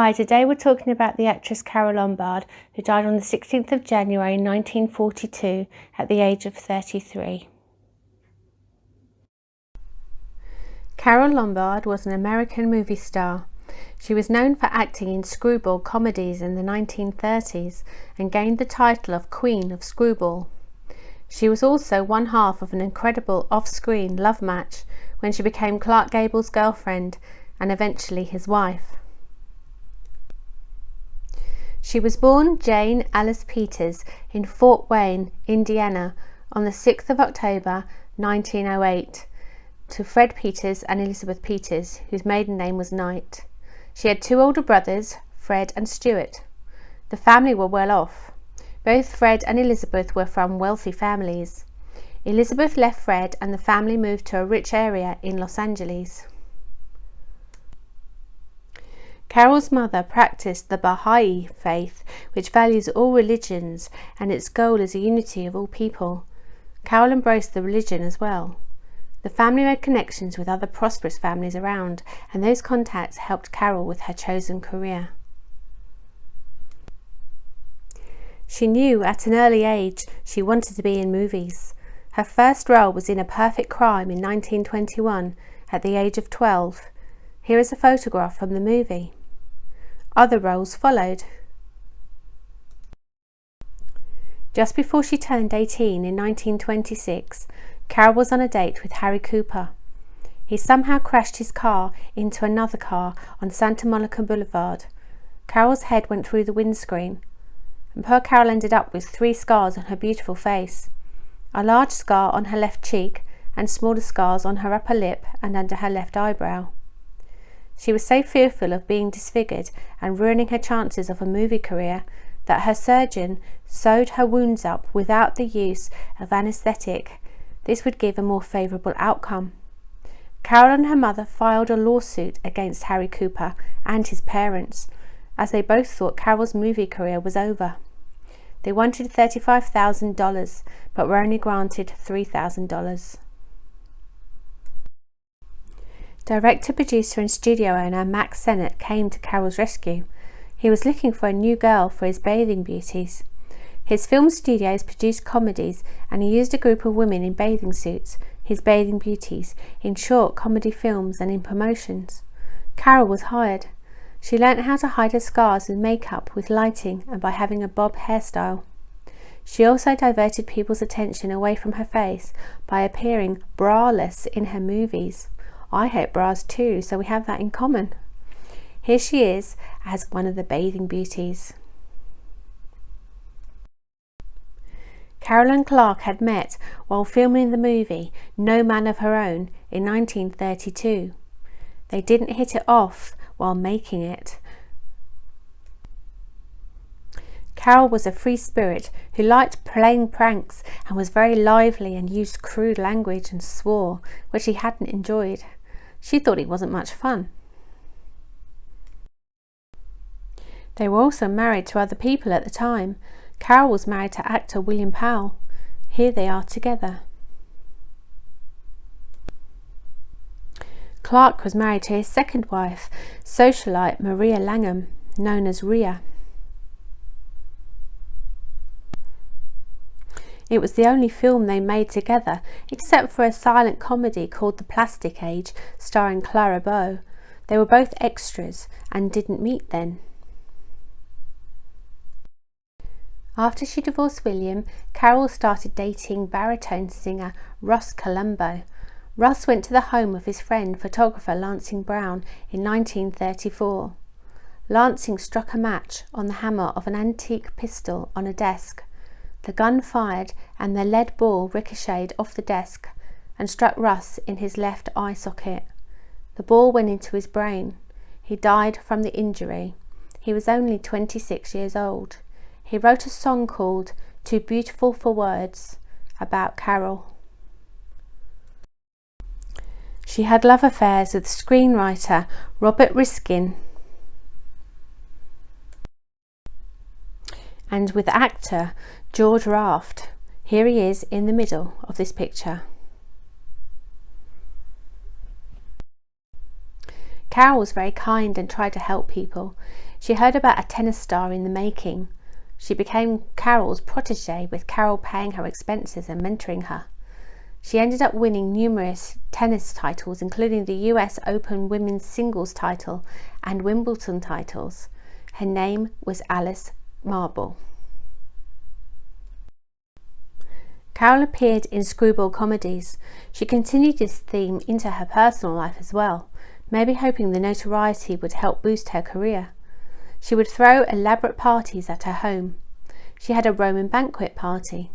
Hi, today we're talking about the actress Carole Lombard, who died on the 16th of January 1942 at the age of 33. Carole Lombard was an American movie star. She was known for acting in screwball comedies in the 1930s and gained the title of Queen of Screwball. She was also one half of an incredible off-screen love match when she became Clark Gable's girlfriend and eventually his wife. She was born Jane Alice Peters in Fort Wayne, Indiana, on the 6th of October 1908, to Fred Peters and Elizabeth Peters, whose maiden name was Knight. She had two older brothers, Fred and Stuart. The family were well off. Both Fred and Elizabeth were from wealthy families. Elizabeth left Fred and the family moved to a rich area in Los Angeles. Carole's mother practiced the Baha'i faith, which values all religions, and its goal is the unity of all people. Carole embraced the religion as well. The family made connections with other prosperous families around, and those contacts helped Carole with her chosen career. She knew at an early age she wanted to be in movies. Her first role was in A Perfect Crime in 1921 at the age of 12. Here is a photograph from the movie. Other roles followed. Just before she turned 18 in 1926, Carole was on a date with Harry Cooper. He somehow crashed his car into another car on Santa Monica Boulevard. Carole's head went through the windscreen, and poor Carole ended up with 3 scars on her beautiful face. A large scar on her left cheek and smaller scars on her upper lip and under her left eyebrow. She was so fearful of being disfigured and ruining her chances of a movie career that her surgeon sewed her wounds up without the use of anaesthetic. This would give a more favourable outcome. Carole and her mother filed a lawsuit against Harry Cooper and his parents, as they both thought Carole's movie career was over. They wanted $35,000, but were only granted $3,000. Director, producer and studio owner Max Sennett came to Carole's rescue. He was looking for a new girl for his bathing beauties. His film studios produced comedies and he used a group of women in bathing suits, his bathing beauties, in short comedy films and in promotions. Carole was hired. She learnt how to hide her scars with makeup, with lighting and by having a bob hairstyle. She also diverted people's attention away from her face by appearing braless in her movies. I hate bras too, so we have that in common. Here she is as one of the bathing beauties. Carole and Clark had met while filming the movie No Man of Her Own in 1932. They didn't hit it off while making it. Carole was a free spirit who liked playing pranks and was very lively and used crude language and swore, which he hadn't enjoyed. She thought it wasn't much fun. They were also married to other people at the time. Carole was married to actor William Powell. Here they are together. Clark was married to his second wife, socialite Maria Langham, known as Rhea. It was the only film they made together, except for a silent comedy called The Plastic Age, starring Clara Bow. They were both extras and didn't meet then. After she divorced William, Carole started dating baritone singer Russ Colombo. Russ went to the home of his friend photographer Lansing Brown in 1934. Lansing struck a match on the hammer of an antique pistol on a desk. The gun fired and the lead ball ricocheted off the desk and struck Russ in his left eye socket. The ball went into his brain. He died from the injury. He was only 26 years old. He wrote a song called Too Beautiful for Words about Carole. She had love affairs with screenwriter Robert Riskin and with actor George Raft. Here he is in the middle of this picture. Carole was very kind and tried to help people. She heard about a tennis star in the making. She became Carole's protégée, with Carole paying her expenses and mentoring her. She ended up winning numerous tennis titles, including the US Open women's singles title and Wimbledon titles. Her name was Alice Marble. Carole appeared in screwball comedies. She continued this theme into her personal life as well, maybe hoping the notoriety would help boost her career. She would throw elaborate parties at her home. She had a Roman banquet party.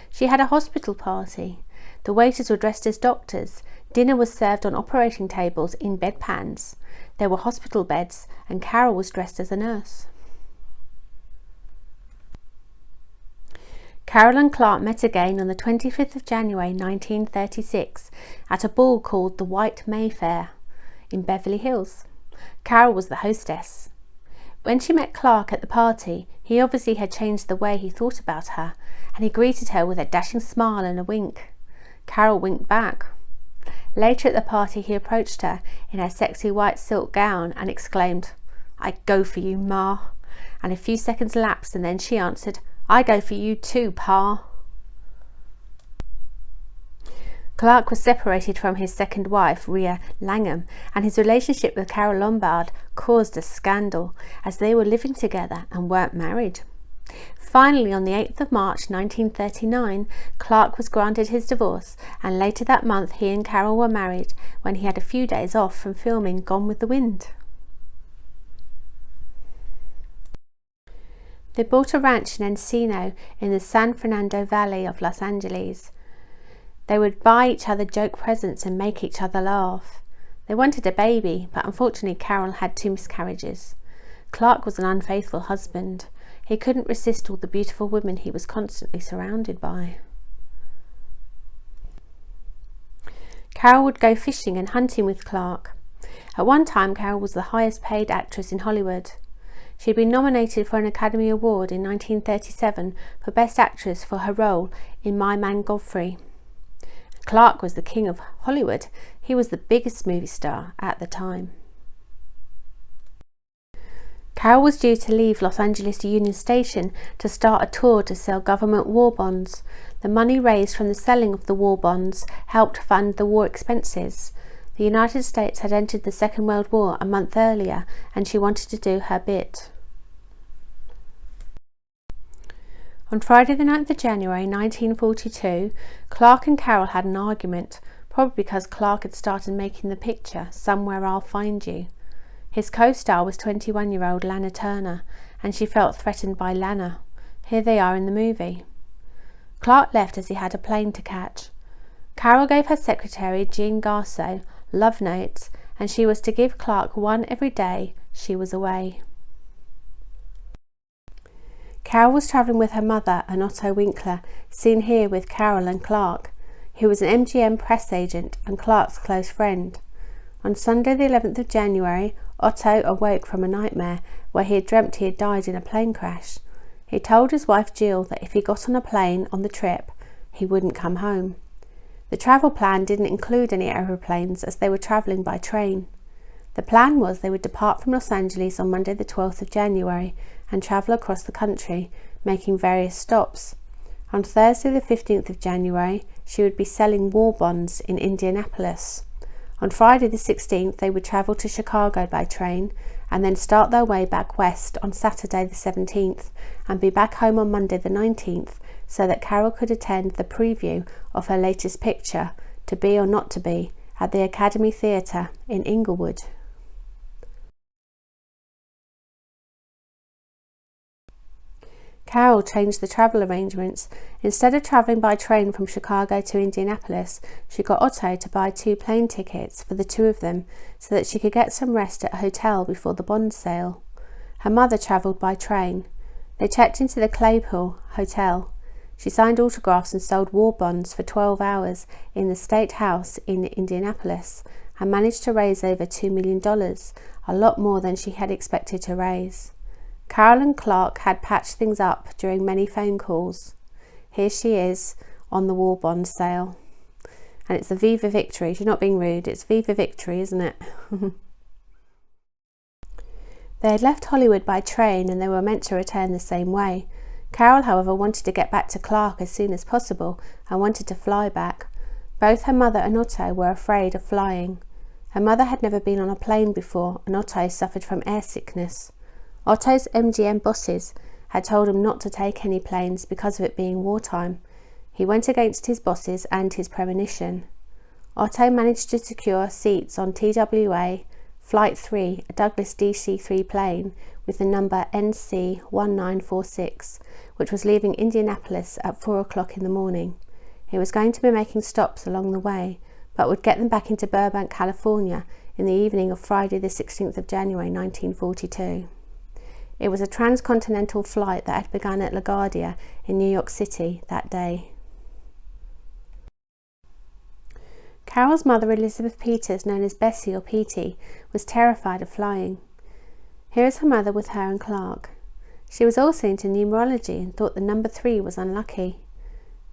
She had a hospital party. The waiters were dressed as doctors. Dinner was served on operating tables in bedpans. There were hospital beds, and Carole was dressed as a nurse. Carole and Clark met again on the 25th of January 1936 at a ball called the White Mayfair in Beverly Hills. Carole was the hostess. When she met Clark at the party, he obviously had changed the way he thought about her, and he greeted her with a dashing smile and a wink. Carole winked back. Later at the party, he approached her in her sexy white silk gown and exclaimed, "I'd go for you, Ma." And a few seconds lapsed, and then she answered, "I go for you too, Pa." Clark was separated from his second wife, Rhea Langham, and his relationship with Carole Lombard caused a scandal, as they were living together and weren't married. Finally, on the 8th of March 1939, Clark was granted his divorce, and later that month he and Carole were married when he had a few days off from filming Gone with the Wind. They bought a ranch in Encino in the San Fernando Valley of Los Angeles. They would buy each other joke presents and make each other laugh. They wanted a baby, but unfortunately Carole had 2 miscarriages. Clark was an unfaithful husband. He couldn't resist all the beautiful women he was constantly surrounded by. Carole would go fishing and hunting with Clark. At one time, Carole was the highest paid actress in Hollywood. She had been nominated for an Academy Award in 1937 for Best Actress for her role in My Man Godfrey. Clark was the king of Hollywood. He was the biggest movie star at the time. Carole was due to leave Los Angeles Union Station to start a tour to sell government war bonds. The money raised from the selling of the war bonds helped fund the war expenses. The United States had entered the Second World War a month earlier, and she wanted to do her bit. On Friday the 9th of January 1942, Clark and Carole had an argument, probably because Clark had started making the picture Somewhere I'll Find You. His co-star was 21-year-old Lana Turner, and she felt threatened by Lana. Here they are in the movie. Clark left as he had a plane to catch. Carole gave her secretary, Jean Garceau, love notes, and she was to give Clark one every day she was away. Carole was travelling with her mother and Otto Winkler, seen here with Carole and Clark, who was an M.G.M. press agent and Clark's close friend. On Sunday the 11th of January, Otto awoke from a nightmare where he had dreamt he had died in a plane crash. He told his wife Jill that if he got on a plane on the trip, he wouldn't come home. The travel plan didn't include any aeroplanes, as they were travelling by train. The plan was they would depart from Los Angeles on Monday the 12th of January and travel across the country, making various stops. On Thursday the 15th of January, she would be selling war bonds in Indianapolis. On Friday the 16th, they would travel to Chicago by train and then start their way back west on Saturday the 17th and be back home on Monday the 19th, so that Carole could attend the preview of her latest picture, To Be or Not to Be, at the Academy Theatre in Inglewood. Carole changed the travel arrangements. Instead of travelling by train from Chicago to Indianapolis, she got Otto to buy 2 plane tickets for the 2 of them so that she could get some rest at a hotel before the bond sale. Her mother travelled by train. They checked into the Claypool Hotel. She signed autographs and sold war bonds for 12 hours in the State House in Indianapolis and managed to raise over $2 million, a lot more than she had expected to raise. Carole and Clark had patched things up during many phone calls. Here she is on the war bond sale. And it's the Viva Victory. She's not being rude. It's Viva Victory, isn't it? They had left Hollywood by train and they were meant to return the same way. Carole, however, wanted to get back to Clark as soon as possible and wanted to fly back. Both her mother and Otto were afraid of flying. Her mother had never been on a plane before and Otto suffered from air sickness. Otto's M.G.M. bosses had told him not to take any planes because of it being wartime. He went against his bosses and his premonition. Otto managed to secure seats on TWA Flight 3, a Douglas DC-3 plane with the number NC-1946, which was leaving Indianapolis at 4 o'clock in the morning. It was going to be making stops along the way, but would get them back into Burbank, California in the evening of Friday the 16th of January 1942. It was a transcontinental flight that had begun at LaGuardia in New York City that day. Carole's mother, Elizabeth Peters, known as Bessie or Petey, was terrified of flying. Here is her mother with her and Clark. She was also into numerology and thought the number 3 was unlucky.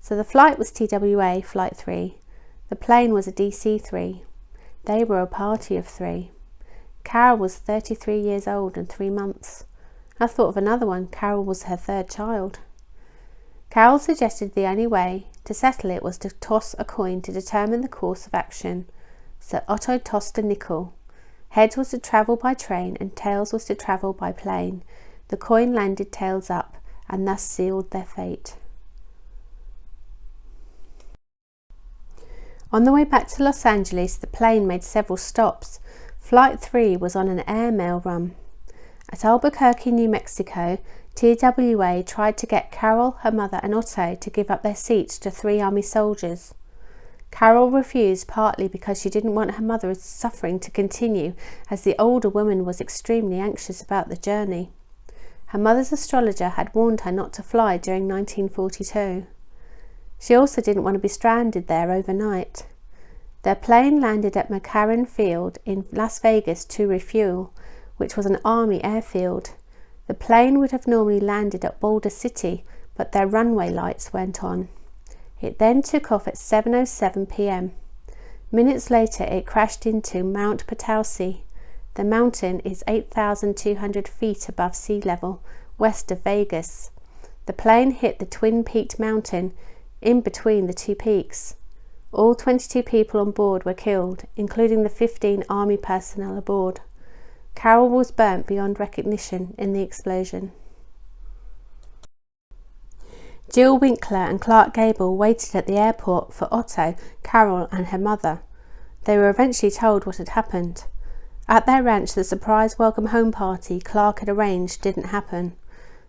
So the flight was TWA Flight 3. The plane was a DC-3. They were a party of 3. Carole was 33 years old and 3 months. I thought of another one. Carole was her 3rd child. Carole suggested the only way to settle it was to toss a coin to determine the course of action. So Otto tossed a nickel. Heads was to travel by train and tails was to travel by plane. The coin landed tails up and thus sealed their fate. On the way back to Los Angeles, the plane made several stops. Flight 3 was on an airmail run. At Albuquerque, New Mexico, TWA tried to get Carole, her mother and Otto to give up their seats to 3 Army soldiers. Carole refused, partly because she didn't want her mother's suffering to continue, as the older woman was extremely anxious about the journey. Her mother's astrologer had warned her not to fly during 1942. She also didn't want to be stranded there overnight. Their plane landed at McCarran Field in Las Vegas to refuel, which was an Army airfield. The plane would have normally landed at Boulder City, but their runway lights went on. It then took off at 7:07 p.m. Minutes later, it crashed into Mount Potosi. The mountain is 8,200 feet above sea level, west of Vegas. The plane hit the twin-peaked mountain in between the 2 peaks. All 22 people on board were killed, including the 15 Army personnel aboard. Carole was burnt beyond recognition in the explosion. Jill Winkler and Clark Gable waited at the airport for Otto, Carole and her mother. They were eventually told what had happened. At their ranch, the surprise welcome home party Clark had arranged didn't happen.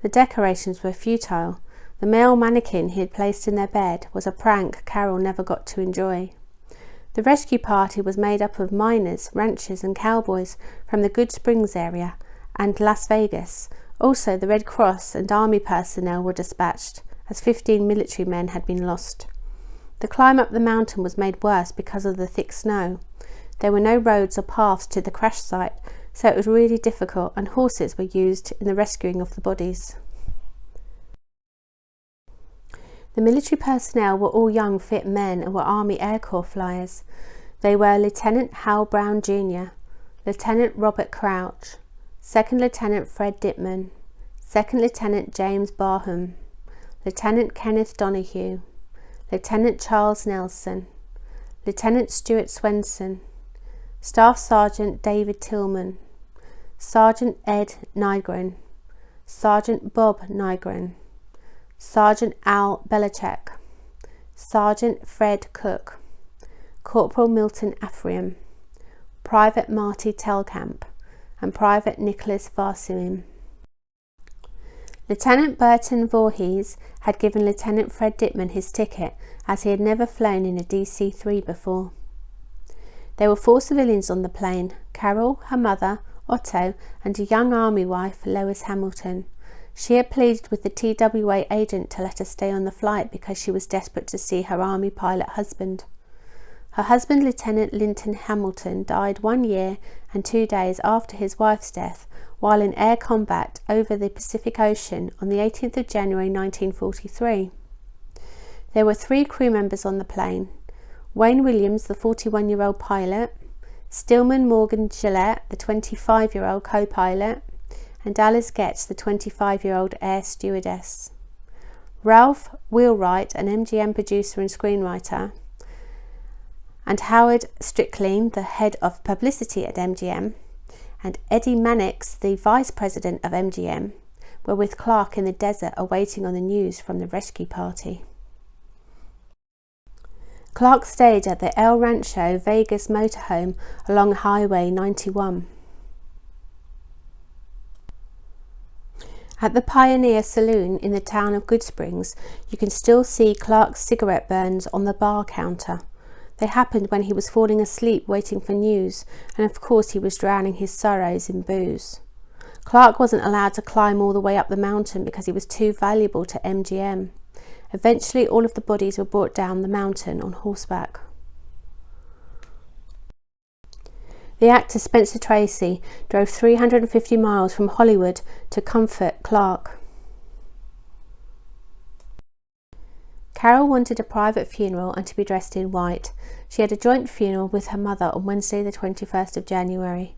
The decorations were futile. The male mannequin he had placed in their bed was a prank Carole never got to enjoy. The rescue party was made up of miners, ranchers and cowboys from the Good Springs area and Las Vegas. Also, the Red Cross and Army personnel were dispatched, as 15 military men had been lost. The climb up the mountain was made worse because of the thick snow. There were no roads or paths to the crash site, so it was really difficult, and horses were used in the rescuing of the bodies. The military personnel were all young, fit men and were Army Air Corps flyers. They were Lieutenant Hal Brown Jr., Lieutenant Robert Crouch, 2nd Lieutenant Fred Dittman, 2nd Lieutenant James Barham, Lieutenant Kenneth Donahue, Lieutenant Charles Nelson, Lieutenant Stuart Swenson, Staff Sergeant David Tillman, Sergeant Ed Nygren, Sergeant Bob Nygren, Sergeant Al Belichick, Sergeant Fred Cook, Corporal Milton Afriam, Private Marty Telkamp, and Private Nicholas Varsimim. Lieutenant Burton Voorhees had given Lieutenant Fred Dittman his ticket, as he had never flown in a DC-3 before. There were 4 civilians on the plane: Carole, her mother, Otto, and a young Army wife, Lois Hamilton. She had pleaded with the TWA agent to let her stay on the flight because she was desperate to see her Army pilot husband. Her husband, Lieutenant Linton Hamilton, died 1 year and 2 days after his wife's death while in air combat over the Pacific Ocean on the 18th of January 1943. There were 3 crew members on the plane: Wayne Williams, the 41-year-old pilot, Stillman Morgan Gillette, the 25-year-old co-pilot, and Alice Getz, the 25-year-old air stewardess. Ralph Wheelwright, an M.G.M producer and screenwriter, and Howard Strickleen, the head of publicity at M.G.M, and Eddie Mannix, the vice president of M.G.M, were with Clark in the desert awaiting on the news from the rescue party. Clark stayed at the El Rancho Vegas motorhome along Highway 91. At the Pioneer Saloon in the town of Goodsprings, you can still see Clark's cigarette burns on the bar counter. They happened when he was falling asleep waiting for news, and of course he was drowning his sorrows in booze. Clark wasn't allowed to climb all the way up the mountain because he was too valuable to M.G.M. Eventually all of the bodies were brought down the mountain on horseback. The actor Spencer Tracy drove 350 miles from Hollywood to comfort Clark. Carole wanted a private funeral and to be dressed in white. She had a joint funeral with her mother on Wednesday the 21st of January.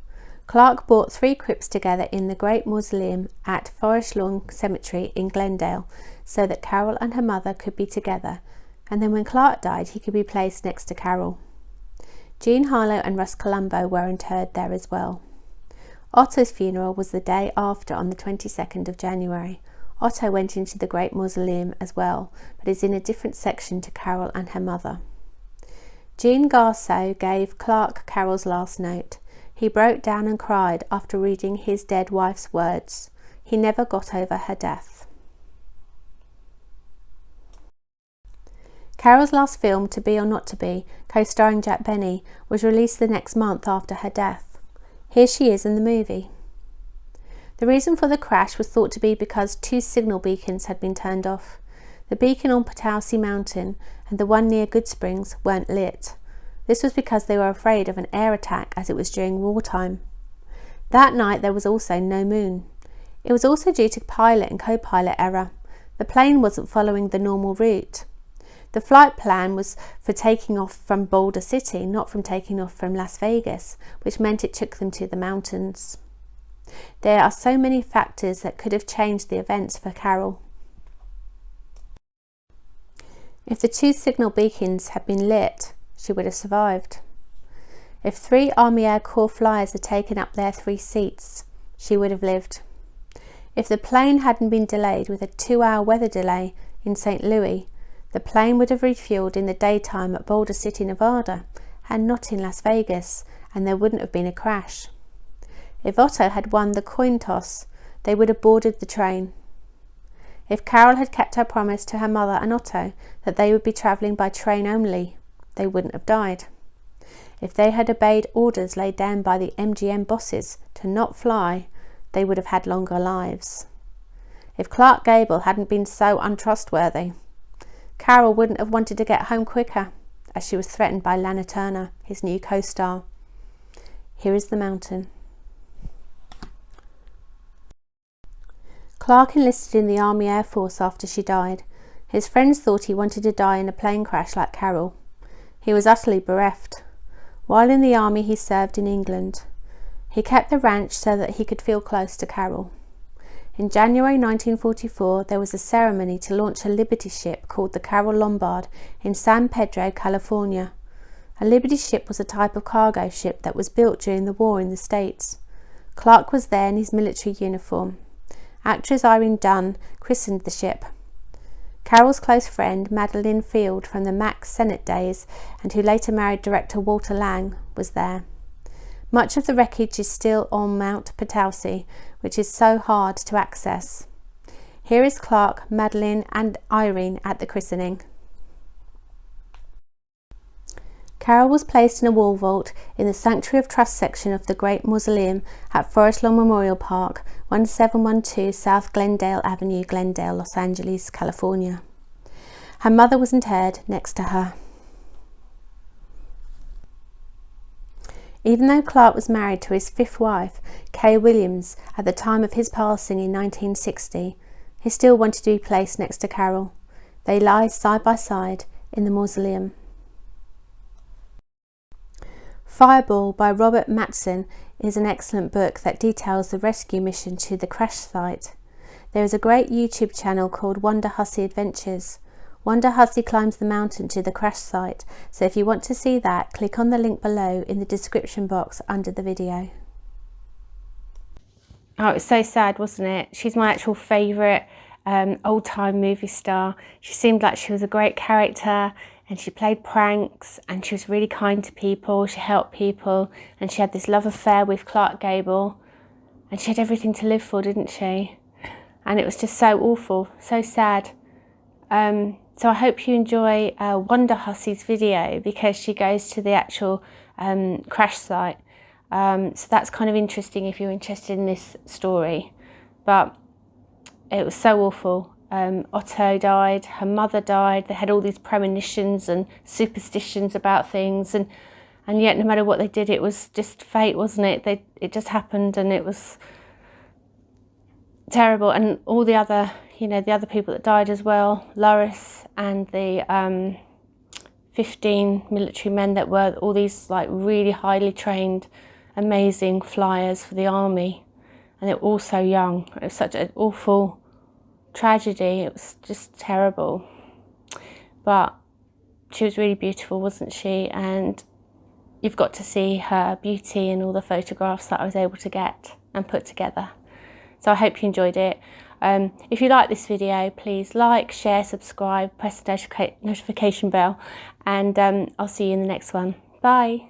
Clark brought 3 crypts together in the Great Mausoleum at Forest Lawn Cemetery in Glendale so that Carole and her mother could be together, and then when Clark died he could be placed next to Carole. Jean Harlow and Russ Columbo were interred there as well. Otto's funeral was the day after, on the 22nd of January. Otto went into the Great Mausoleum as well, but is in a different section to Carole and her mother. Jean Garceau gave Clark Carole's last note. He broke down and cried after reading his dead wife's words. He never got over her death. Carole's last film, To Be or Not to Be, co-starring Jack Benny, was released the next month after her death. Here she is in the movie. The reason for the crash was thought to be because 2 signal beacons had been turned off. The beacon on Potosi Mountain and the one near Goodsprings weren't lit. This was because they were afraid of an air attack as it was during wartime. That night there was also no moon. It was also due to pilot and co-pilot error. The plane wasn't following the normal route. The flight plan was for taking off from Boulder City, not from taking off from Las Vegas, which meant it took them to the mountains. There are so many factors that could have changed the events for Carole. If the 2 signal beacons had been lit, she would have survived. If 3 Army Air Corps flyers had taken up their 3 seats, she would have lived. If the plane hadn't been delayed with a 2-hour weather delay in St. Louis, the plane would have refueled in the daytime at Boulder City, Nevada, and not in Las Vegas, and there wouldn't have been a crash. If Otto had won the coin toss, they would have boarded the train. If Carole had kept her promise to her mother and Otto that they would be travelling by train only, they wouldn't have died. If they had obeyed orders laid down by the M.G.M bosses to not fly, they would have had longer lives. If Clark Gable hadn't been so untrustworthy, Carole wouldn't have wanted to get home quicker, as she was threatened by Lana Turner, his new co-star. Here is the mountain. Clark enlisted in the Army Air Force after she died. His friends thought he wanted to die in a plane crash like Carole. He was utterly bereft. While in the army he served in England. He kept the ranch so that he could feel close to Carole. In January 1944 there was a ceremony to launch a Liberty ship called the Carole Lombard in San Pedro, California. A Liberty ship was a type of cargo ship that was built during the war in the States. Clark was there in his military uniform. Actress Irene Dunne christened the ship. Carole's close friend, Madeline Field from the Max Sennett days, and who later married director Walter Lang, was there. Much of the wreckage is still on Mount Potosi, which is so hard to access. Here is Clark, Madeline and Irene at the christening. Carole was placed in a wall vault in the Sanctuary of Trust section of the Great Mausoleum at Forest Lawn Memorial Park, 1712 South Glendale Avenue, Glendale, Los Angeles, California. Her mother was interred next to her. Even though Clark was married to his 5th wife, Kay Williams, at the time of his passing in 1960, he still wanted to be placed next to Carole. They lie side by side in the mausoleum. Fireball by Robert Matzen is an excellent book that details the rescue mission to the crash site. There is a great YouTube channel called Wonderhussy Adventures. Wonderhussy climbs the mountain to the crash site, so if you want to see that, click on the link below in the description box under the video. Oh, it was so sad, wasn't it? She's my actual favourite old-time movie star. She seemed like she was a great character, and she played pranks, and she was really kind to people. She helped people, and she had this love affair with Clark Gable, and she had everything to live for, didn't she? And it was just so awful, so sad. So I hope you enjoy Wonderhussy's video, because she goes to the actual crash site. So that's kind of interesting if you're interested in this story. But it was so awful. Otto died, her mother died, they had all these premonitions and superstitions about things, and yet no matter what they did, it was just fate, wasn't it? It just happened, and it was terrible. And all the other, you know, the other people that died as well, Loris and the 15 military men that were all these like really highly trained, amazing flyers for the army, and they were all so young. It was such an awful tragedy. It was just terrible. But she was really beautiful, wasn't she? And you've got to see her beauty in all the photographs that I was able to get and put together. So I hope you enjoyed it. If you like this video, please like, share, subscribe, press the notification bell, and I'll see you in the next one. Bye.